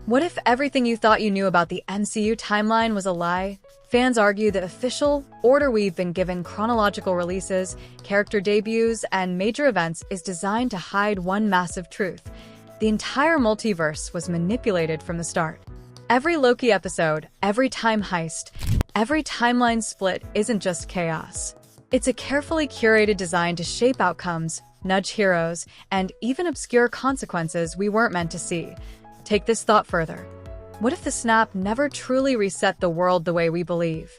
What if everything you thought you knew about the MCU timeline was a lie? Fans argue the official order we've been given, chronological releases, character debuts, and major events, is designed to hide one massive truth. The entire multiverse was manipulated from the start. Every Loki episode, every time heist, every timeline split isn't just chaos. It's a carefully curated design to shape outcomes, nudge heroes, and even obscure consequences we weren't meant to see. Take this thought further. What if the snap never truly reset the world the way we believe?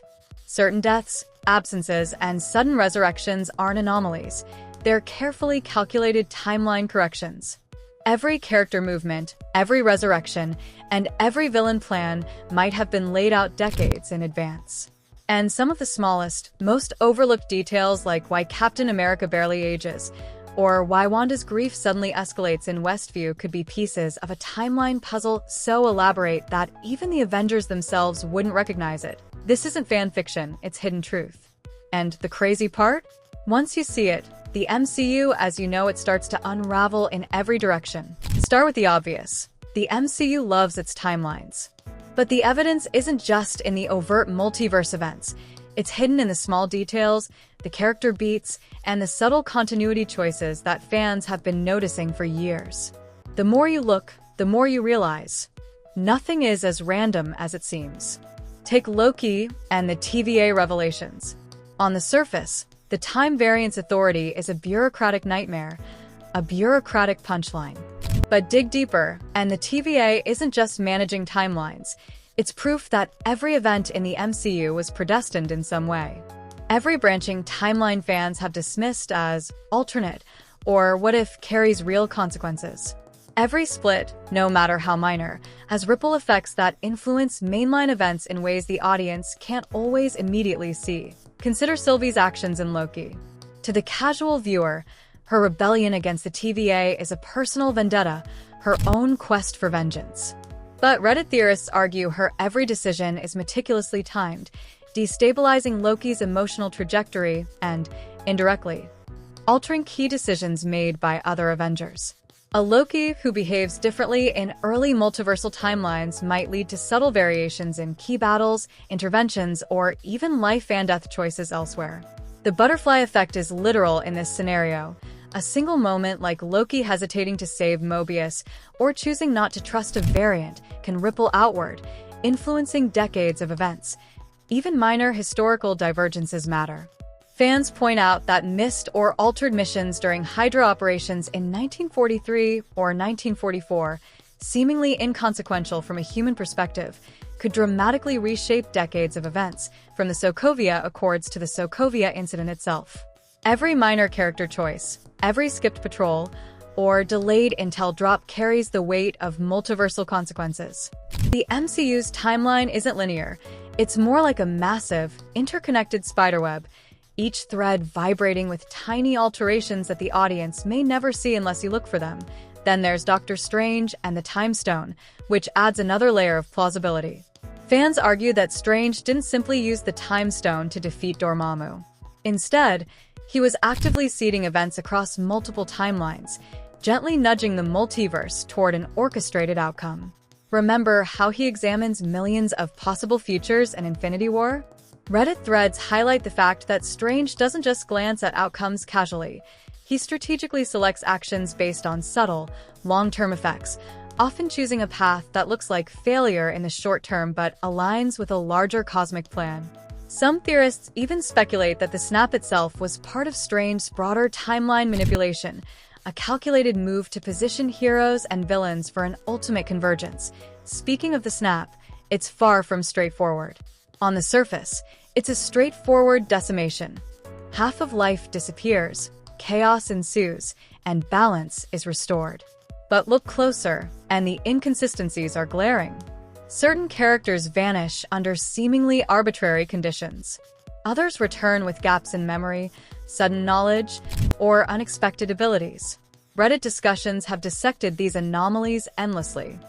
Certain deaths, absences, and sudden resurrections aren't anomalies. They're carefully calculated timeline corrections. Every character movement, every resurrection, and every villain plan might have been laid out decades in advance. And some of the smallest, most overlooked details, like why Captain America barely ages, or why Wanda's grief suddenly escalates in Westview, could be pieces of a timeline puzzle so elaborate that even the Avengers themselves wouldn't recognize it. This isn't fan fiction, it's hidden truth. And the crazy part? Once you see it, the MCU as you know it starts to unravel in every direction. Start with the obvious. The MCU loves its timelines. But the evidence isn't just in the overt multiverse events. It's hidden in the small details, the character beats, and the subtle continuity choices that fans have been noticing for years. The more you look, the more you realize. Nothing is as random as it seems. Take Loki and the TVA revelations. On the surface, the Time Variance Authority is a bureaucratic nightmare, a bureaucratic punchline. But dig deeper, and the TVA isn't just managing timelines. It's proof that every event in the MCU was predestined in some way. Every branching timeline fans have dismissed as alternate, or what if carries real consequences. Every split, no matter how minor, has ripple effects that influence mainline events in ways the audience can't always immediately see. Consider Sylvie's actions in Loki. To the casual viewer, her rebellion against the TVA is a personal vendetta, her own quest for vengeance. But Reddit theorists argue her every decision is meticulously timed, destabilizing Loki's emotional trajectory and, indirectly, altering key decisions made by other Avengers. A Loki who behaves differently in early multiversal timelines might lead to subtle variations in key battles, interventions, or even life and death choices elsewhere. The butterfly effect is literal in this scenario. A single moment like Loki hesitating to save Mobius or choosing not to trust a variant can ripple outward, influencing decades of events. Even minor historical divergences matter. Fans point out that missed or altered missions during Hydra operations in 1943 or 1944, seemingly inconsequential from a human perspective, could dramatically reshape decades of events, from the Sokovia Accords to the Sokovia incident itself. Every minor character choice, every skipped patrol, or delayed intel drop carries the weight of multiversal consequences. The MCU's timeline isn't linear. It's more like a massive, interconnected spiderweb, each thread vibrating with tiny alterations that the audience may never see unless you look for them. Then there's Doctor Strange and the Time Stone, which adds another layer of plausibility. Fans argue that Strange didn't simply use the Time Stone to defeat Dormammu. Instead, he was actively seeding events across multiple timelines, gently nudging the multiverse toward an orchestrated outcome. Remember how he examines millions of possible futures in Infinity War? Reddit threads highlight the fact that Strange doesn't just glance at outcomes casually. He strategically selects actions based on subtle, long-term effects, often choosing a path that looks like failure in the short term but aligns with a larger cosmic plan. Some theorists even speculate that the snap itself was part of Strange's broader timeline manipulation, a calculated move to position heroes and villains for an ultimate convergence. Speaking of the snap, it's far from straightforward. On the surface, it's a straightforward decimation. Half of life disappears, chaos ensues, and balance is restored. But look closer, and the inconsistencies are glaring. Certain characters vanish under seemingly arbitrary conditions. Others return with gaps in memory, sudden knowledge, or unexpected abilities. Reddit discussions have dissected these anomalies endlessly.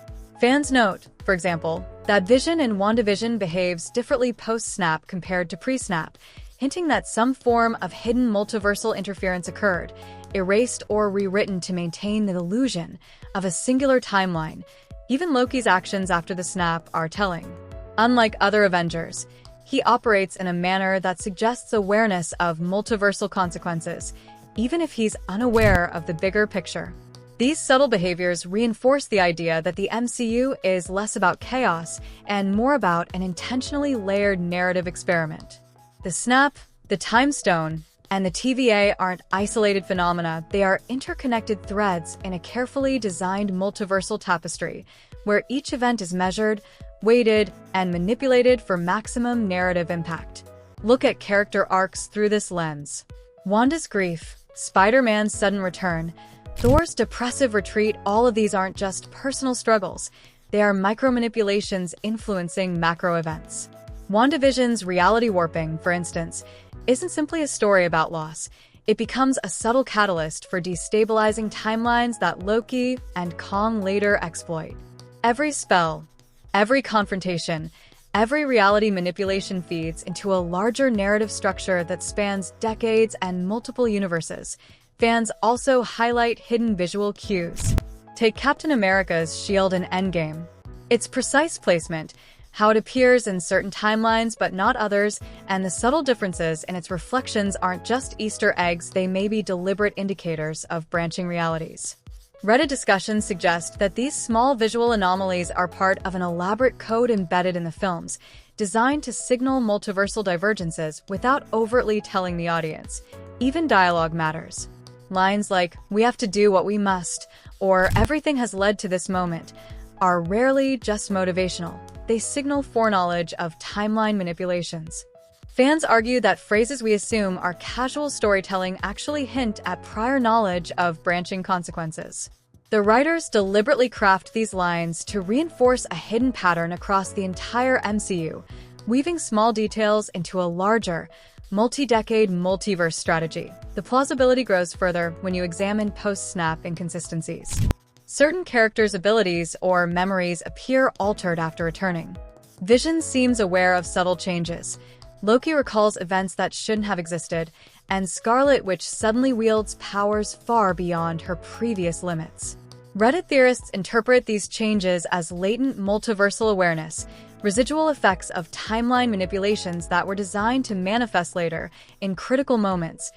Fans note, for example, that Vision in WandaVision behaves differently post-snap compared to pre-snap, hinting that some form of hidden multiversal interference occurred, erased or rewritten to maintain the illusion of a singular timeline. Even Loki's actions after the snap are telling. Unlike other Avengers, he operates in a manner that suggests awareness of multiversal consequences, even if he's unaware of the bigger picture. These subtle behaviors reinforce the idea that the MCU is less about chaos and more about an intentionally layered narrative experiment. The snap, the time stone, and the TVA aren't isolated phenomena, they are interconnected threads in a carefully designed multiversal tapestry, where each event is measured, weighted, and manipulated for maximum narrative impact. Look at character arcs through this lens. Wanda's grief, Spider-Man's sudden return, Thor's depressive retreat, all of these aren't just personal struggles, they are micro-manipulations influencing macro events. WandaVision's reality warping, for instance, isn't simply a story about loss. It becomes a subtle catalyst for destabilizing timelines that Loki and Kang later exploit. Every spell, every confrontation, every reality manipulation feeds into a larger narrative structure that spans decades and multiple universes. Fans also highlight hidden visual cues. Take Captain America's shield in Endgame. Its precise placement, how it appears in certain timelines but not others, and the subtle differences in its reflections aren't just Easter eggs, they may be deliberate indicators of branching realities. Reddit discussions suggest that these small visual anomalies are part of an elaborate code embedded in the films, designed to signal multiversal divergences without overtly telling the audience. Even dialogue matters. Lines like, "We have to do what we must," or "everything has led to this moment," are rarely just motivational. They signal foreknowledge of timeline manipulations. Fans argue that phrases we assume are casual storytelling actually hint at prior knowledge of branching consequences. The writers deliberately craft these lines to reinforce a hidden pattern across the entire MCU, weaving small details into a larger, multi-decade multiverse strategy. The plausibility grows further when you examine post-snap inconsistencies. Certain characters' abilities or memories appear altered after returning. Vision seems aware of subtle changes. Loki recalls events that shouldn't have existed, and Scarlet Witch suddenly wields powers far beyond her previous limits. Reddit theorists interpret these changes as latent multiversal awareness, residual effects of timeline manipulations that were designed to manifest later in critical moments.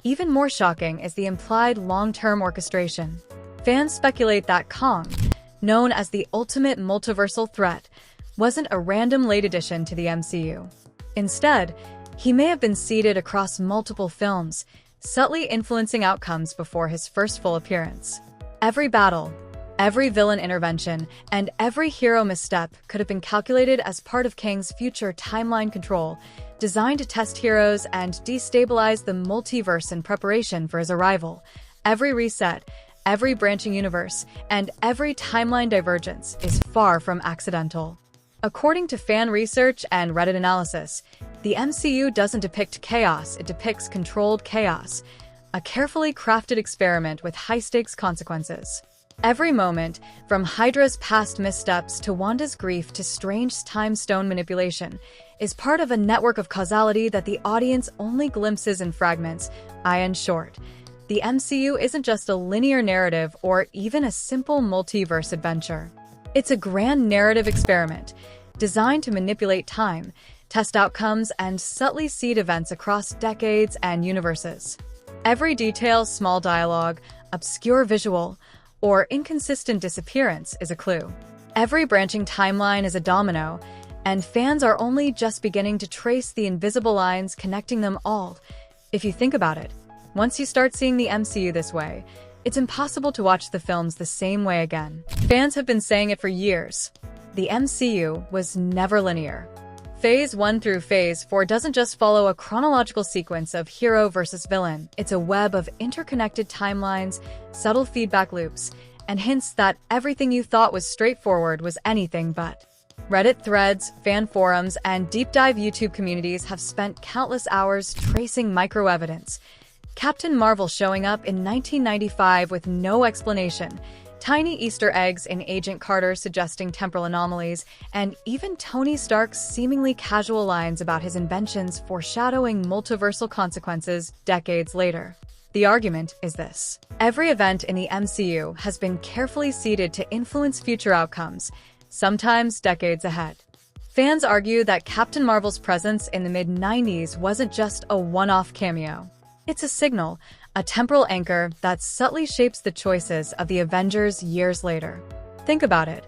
Even more shocking is the implied long-term orchestration. Fans speculate that Kang, known as the ultimate multiversal threat, wasn't a random late addition to the MCU. Instead, he may have been seeded across multiple films, subtly influencing outcomes before his first full appearance. Every battle, every villain intervention, and every hero misstep could have been calculated as part of Kang's future timeline control, designed to test heroes and destabilize the multiverse in preparation for his arrival. Every reset, every branching universe, and every timeline divergence is far from accidental. According to fan research and Reddit analysis, the MCU doesn't depict chaos, it depicts controlled chaos, a carefully crafted experiment with high-stakes consequences. Every moment, from Hydra's past missteps to Wanda's grief to strange time stone manipulation, is part of a network of causality that the audience only glimpses in fragments. In short, the MCU isn't just a linear narrative or even a simple multiverse adventure. It's a grand narrative experiment, designed to manipulate time, test outcomes, and subtly seed events across decades and universes. Every detail, small dialogue, obscure visual, or inconsistent disappearance is a clue. Every branching timeline is a domino, and fans are only just beginning to trace the invisible lines connecting them all. If you think about it, once you start seeing the MCU this way, it's impossible to watch the films the same way again. Fans have been saying it for years. The MCU was never linear. Phase 1 through Phase 4 doesn't just follow a chronological sequence of hero versus villain. It's a web of interconnected timelines, subtle feedback loops, and hints that everything you thought was straightforward was anything but. Reddit threads, fan forums, and deep-dive YouTube communities have spent countless hours tracing micro-evidence. Captain Marvel showing up in 1995 with no explanation, tiny Easter eggs in Agent Carter suggesting temporal anomalies, and even Tony Stark's seemingly casual lines about his inventions foreshadowing multiversal consequences decades later. The argument is this: every event in the MCU has been carefully seeded to influence future outcomes, sometimes decades ahead. Fans argue that Captain Marvel's presence in the mid-90s wasn't just a one-off cameo. It's a signal, a temporal anchor that subtly shapes the choices of the Avengers years later. Think about it.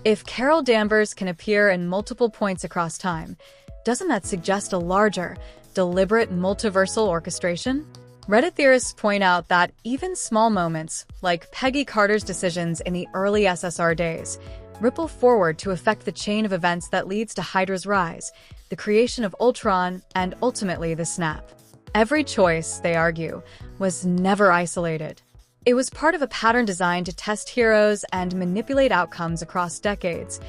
If Carol Danvers can appear in multiple points across time, doesn't that suggest a larger, deliberate multiversal orchestration? Reddit theorists point out that even small moments, like Peggy Carter's decisions in the early SSR days, ripple forward to affect the chain of events that leads to Hydra's rise, the creation of Ultron, and ultimately the snap. Every choice, they argue, was never isolated. It was part of a pattern designed to test heroes and manipulate outcomes across decades.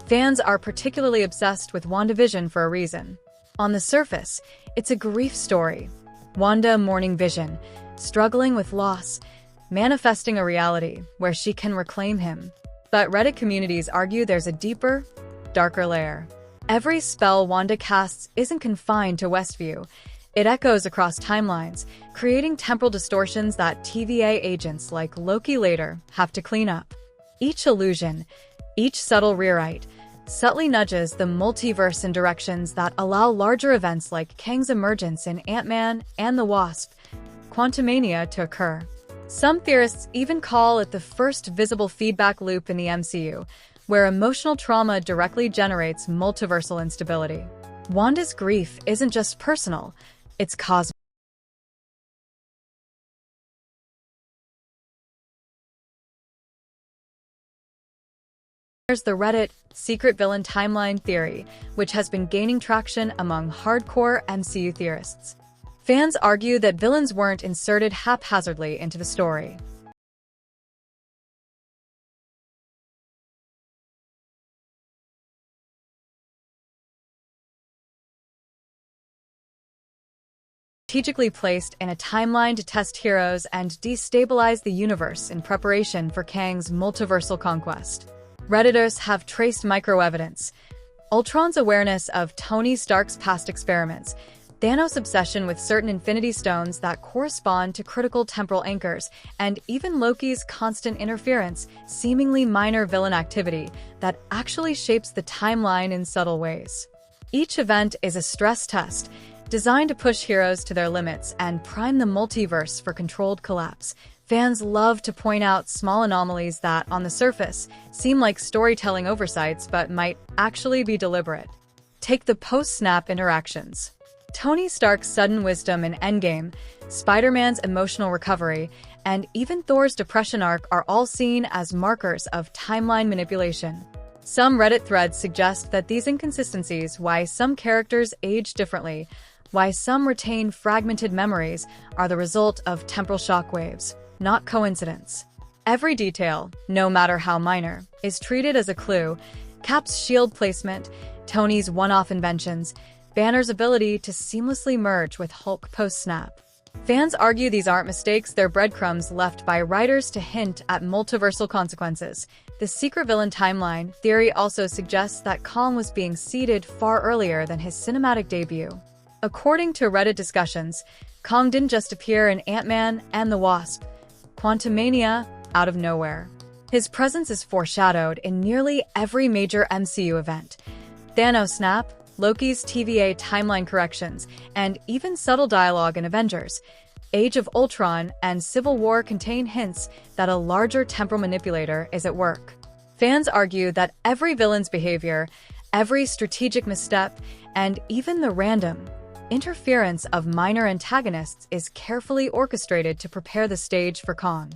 Fans are particularly obsessed with WandaVision for a reason. On the surface, it's a grief story. Wanda mourning Vision, struggling with loss, manifesting a reality where she can reclaim him. But Reddit communities argue there's a deeper, darker layer. Every spell Wanda casts isn't confined to Westview. It echoes across timelines, creating temporal distortions that TVA agents like Loki later have to clean up. Each illusion, each subtle rewrite, subtly nudges the multiverse in directions that allow larger events like Kang's emergence in Ant-Man and the Wasp, Quantumania, to occur. Some theorists even call it the first visible feedback loop in the MCU, where emotional trauma directly generates multiversal instability. Wanda's grief isn't just personal, it's cosmic. There's the Reddit secret villain timeline theory, which has been gaining traction among hardcore MCU theorists. Fans argue that villains weren't inserted haphazardly into the story. Strategically placed in a timeline to test heroes and destabilize the universe in preparation for Kang's multiversal conquest. Redditors have traced microevidence: Ultron's awareness of Tony Stark's past experiments, Thanos' obsession with certain Infinity Stones that correspond to critical temporal anchors, and even Loki's constant interference, seemingly minor villain activity that actually shapes the timeline in subtle ways. Each event is a stress test, designed to push heroes to their limits and prime the multiverse for controlled collapse. Fans love to point out small anomalies that, on the surface, seem like storytelling oversights but might actually be deliberate. Take the post-snap interactions. Tony Stark's sudden wisdom in Endgame, Spider-Man's emotional recovery, and even Thor's depression arc are all seen as markers of timeline manipulation. Some Reddit threads suggest that these inconsistencies, why some characters age differently, why some retain fragmented memories, are the result of temporal shockwaves, not coincidence. Every detail, no matter how minor, is treated as a clue: Cap's shield placement, Tony's one-off inventions, Banner's ability to seamlessly merge with Hulk post-snap. Fans argue these aren't mistakes, they're breadcrumbs left by writers to hint at multiversal consequences. The secret villain timeline theory also suggests that Kang was being seeded far earlier than his cinematic debut. According to Reddit discussions, Kang didn't just appear in Ant-Man and the Wasp, Quantumania, out of nowhere. His presence is foreshadowed in nearly every major MCU event: Thanos' snap, Loki's TVA timeline corrections, and even subtle dialogue in Avengers. Age of Ultron and Civil War contain hints that a larger temporal manipulator is at work. Fans argue that every villain's behavior, every strategic misstep, and even the random interference of minor antagonists is carefully orchestrated to prepare the stage for Kang.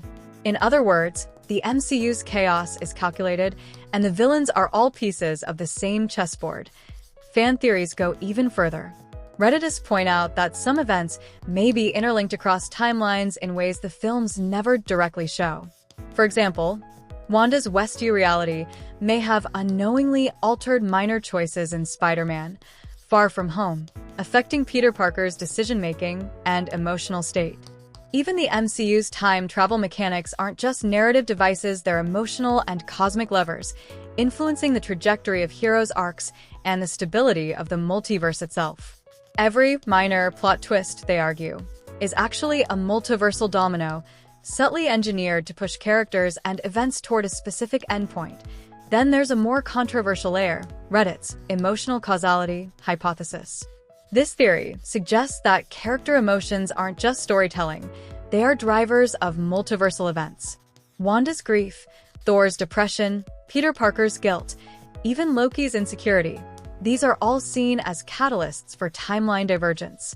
In other words, the MCU's chaos is calculated, and the villains are all pieces of the same chessboard. Fan theories go even further. Redditors point out that some events may be interlinked across timelines in ways the films never directly show. For example, Wanda's Westview reality may have unknowingly altered minor choices in Spider-Man: Far From Home, affecting Peter Parker's decision-making and emotional state. Even the MCU's time travel mechanics aren't just narrative devices, they're emotional and cosmic levers, influencing the trajectory of heroes' arcs and the stability of the multiverse itself. Every minor plot twist, they argue, is actually a multiversal domino, subtly engineered to push characters and events toward a specific endpoint. Then there's a more controversial layer, Reddit's emotional causality hypothesis. This theory suggests that character emotions aren't just storytelling, they are drivers of multiversal events. Wanda's grief, Thor's depression, Peter Parker's guilt, even Loki's insecurity. These are all seen as catalysts for timeline divergence.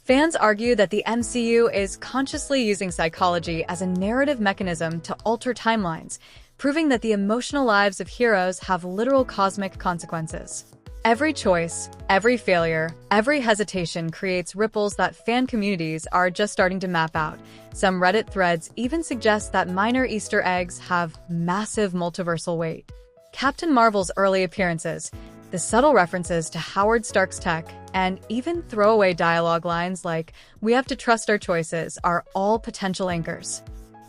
Fans argue that the MCU is consciously using psychology as a narrative mechanism to alter timelines, proving that the emotional lives of heroes have literal cosmic consequences. Every choice, every failure, every hesitation creates ripples that fan communities are just starting to map out. Some Reddit threads even suggest that minor Easter eggs have massive multiversal weight. Captain Marvel's early appearances, the subtle references to Howard Stark's tech, and even throwaway dialogue lines like, "We have to trust our choices," are all potential anchors.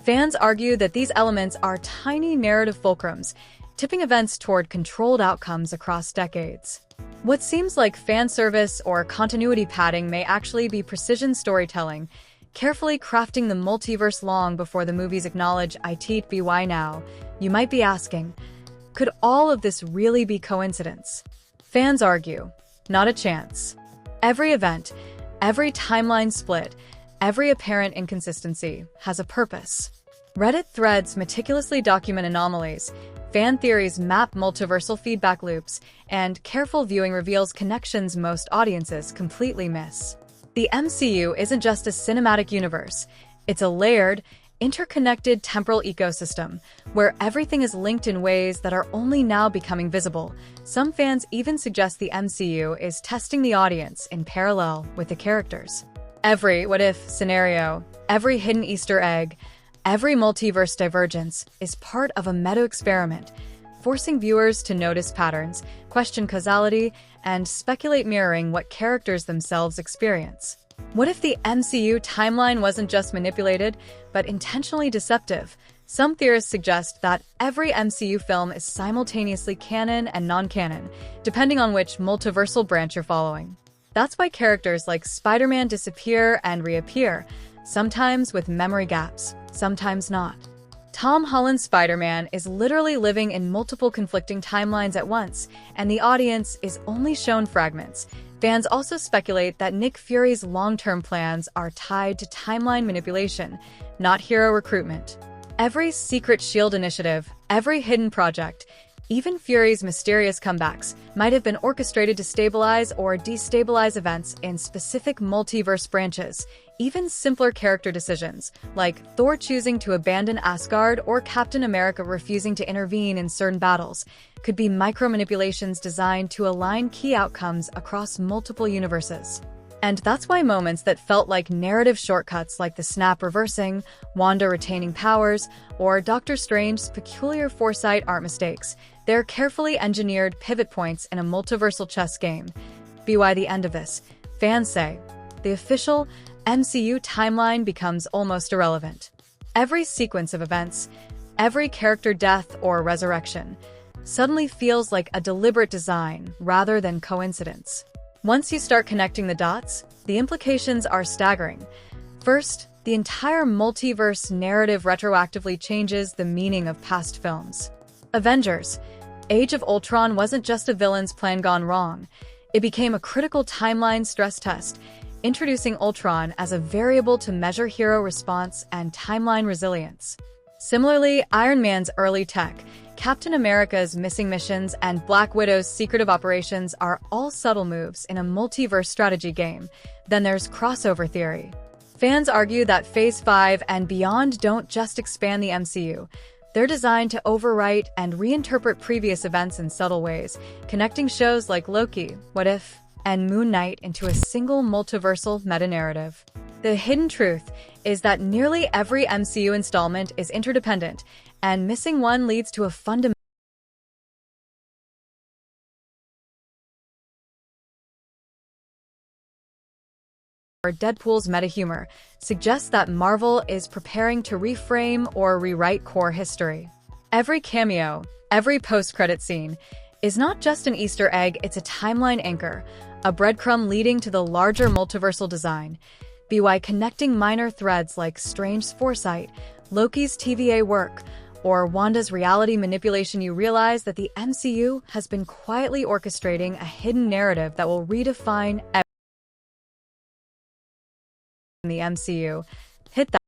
Fans argue that these elements are tiny narrative fulcrums, tipping events toward controlled outcomes across decades. What seems like fan service or continuity padding may actually be precision storytelling, carefully crafting the multiverse long before the movies acknowledge "it be why now." You might be asking, could all of this really be coincidence? Fans argue, not a chance. Every event, every timeline split, every apparent inconsistency has a purpose. Reddit threads meticulously document anomalies, fan theories map multiversal feedback loops, and careful viewing reveals connections most audiences completely miss. The MCU isn't just a cinematic universe, it's a layered, interconnected temporal ecosystem where everything is linked in ways that are only now becoming visible. Some fans even suggest the MCU is testing the audience in parallel with the characters. Every what-if scenario, every hidden Easter egg, every multiverse divergence is part of a meta-experiment, forcing viewers to notice patterns, question causality, and speculate, mirroring what characters themselves experience. What if the MCU timeline wasn't just manipulated, but intentionally deceptive? Some theorists suggest that every MCU film is simultaneously canon and non-canon, depending on which multiversal branch you're following. That's why characters like Spider-Man disappear and reappear, sometimes with memory gaps, sometimes not. Tom Holland's Spider-Man is literally living in multiple conflicting timelines at once, and the audience is only shown fragments. Fans also speculate that Nick Fury's long-term plans are tied to timeline manipulation, not hero recruitment. Every secret S.H.I.E.L.D. initiative, every hidden project, even Fury's mysterious comebacks might have been orchestrated to stabilize or destabilize events in specific multiverse branches. Even simpler character decisions, like Thor choosing to abandon Asgard or Captain America refusing to intervene in certain battles, could be micromanipulations designed to align key outcomes across multiple universes. And that's why moments that felt like narrative shortcuts, like the snap reversing, Wanda retaining powers, or Doctor Strange's peculiar foresight, aren't mistakes. They're carefully engineered pivot points in a multiversal chess game. By the end of this, fans say, the official MCU timeline becomes almost irrelevant. Every sequence of events, every character death or resurrection, suddenly feels like a deliberate design rather than coincidence. Once you start connecting the dots, the implications are staggering. First, the entire multiverse narrative retroactively changes the meaning of past films. Avengers: Age of Ultron wasn't just a villain's plan gone wrong. It became a critical timeline stress test, introducing Ultron as a variable to measure hero response and timeline resilience. Similarly, Iron Man's early tech, Captain America's missing missions, and Black Widow's secretive operations are all subtle moves in a multiverse strategy game. Then there's crossover theory. Fans argue that Phase 5 and beyond don't just expand the MCU. They're designed to overwrite and reinterpret previous events in subtle ways, connecting shows like Loki, What If, and Moon Knight into a single multiversal meta-narrative. The hidden truth is that nearly every MCU installment is interdependent, and missing one leads to a fundamental Deadpool's meta-humor suggests that Marvel is preparing to reframe or rewrite core history. Every cameo, every post-credit scene, is not just an Easter egg, it's a timeline anchor, a breadcrumb leading to the larger multiversal design. be why connecting minor threads like Strange's foresight, Loki's TVA work, or Wanda's reality manipulation, you realize that the MCU has been quietly orchestrating a hidden narrative that will redefine everything in the MCU. Hit that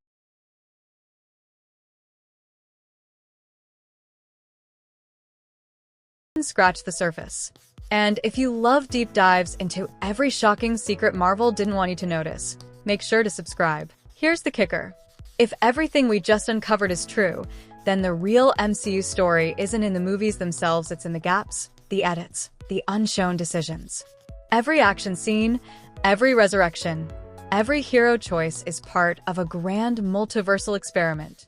and scratch the surface. And if you love deep dives into every shocking secret Marvel didn't want you to notice, make sure to subscribe. Here's the kicker. If everything we just uncovered is true, then the real MCU story isn't in the movies themselves, it's in the gaps, the edits, the unshown decisions. Every action scene, every resurrection, every hero choice is part of a grand multiversal experiment.